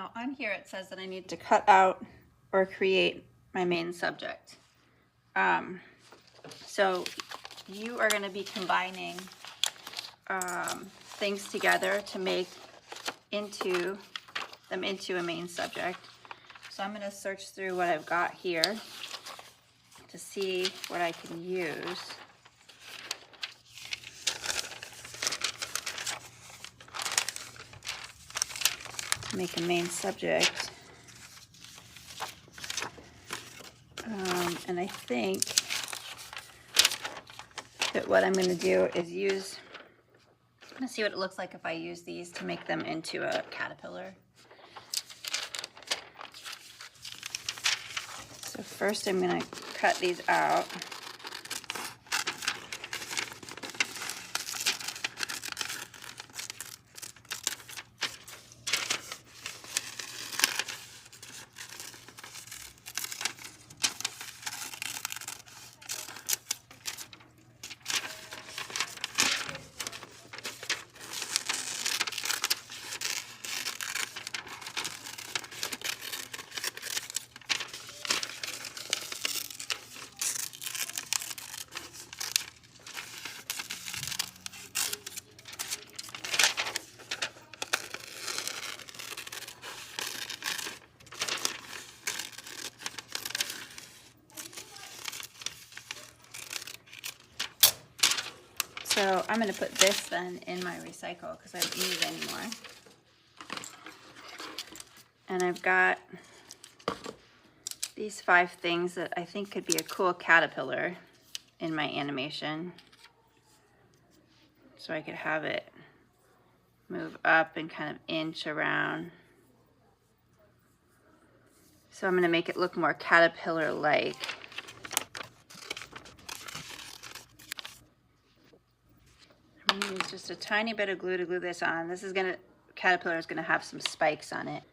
Now on here it says that I need to cut out or create my main subject. So you are going to be combining things together to make them into a main subject. So I'm going to search through what I've got here to see what I can use. To make a main subject. And I think that what I'm going to do is use, I'm going to see what it looks like if I use these to make them into a caterpillar. So first I'm going to cut these out. So I'm going to put this then in my recycle because I don't need it anymore. And I've got these 5 things that I think could be a cool caterpillar in my animation. So I could have it move up and kind of inch around. So I'm going to make it look more caterpillar-like. I'm going to use just a tiny bit of glue to glue this on. This is caterpillar is going to have some spikes on it.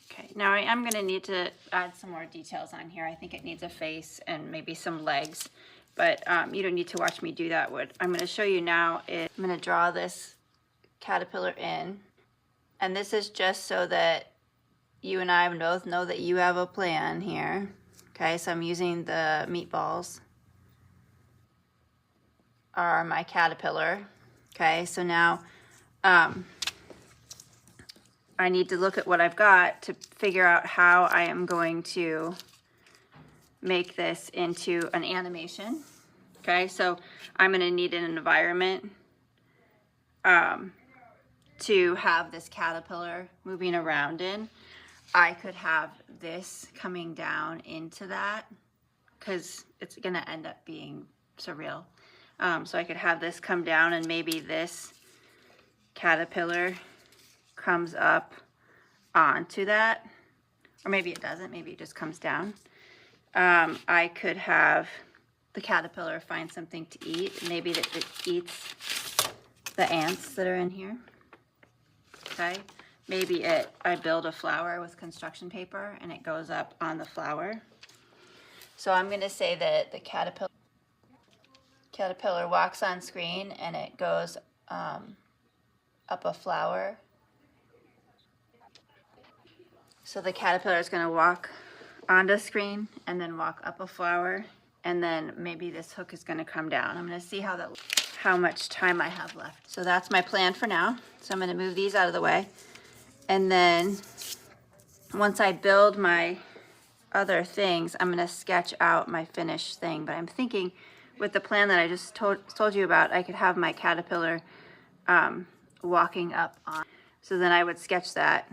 Okay, now I am going to need to add some more details on here. I think it needs a face and maybe some legs, but you don't need to watch me do that. What I'm going to show you now is I'm going to draw this caterpillar in, and this is just so that you and I both know that you have a plan here. Okay, so I'm using the meatballs are my caterpillar. Okay, so now I need to look at what I've got to figure out how I am going to make this into an animation. Okay, so I'm going to need an environment to have this caterpillar moving around in. I could have this coming down into that because it's going to end up being surreal. So I could have this come down and maybe this caterpillar comes up onto that. Or maybe it doesn't. Maybe it just comes down. I could have the caterpillar find something to eat. Maybe that it eats the ants that are in here. Okay. Maybe I build a flower with construction paper and it goes up on the flower. So I'm going to say that the caterpillar walks on screen and it goes up a flower. So the caterpillar is going to walk onto screen and then walk up a flower, and then maybe this hook is going to come down. I'm going to see how much time I have left. So that's my plan for now. So I'm going to move these out of the way. And then once I build my other things, I'm going to sketch out my finished thing. But I'm thinking with the plan that I just told you about, I could have my caterpillar walking up on. So then I would sketch that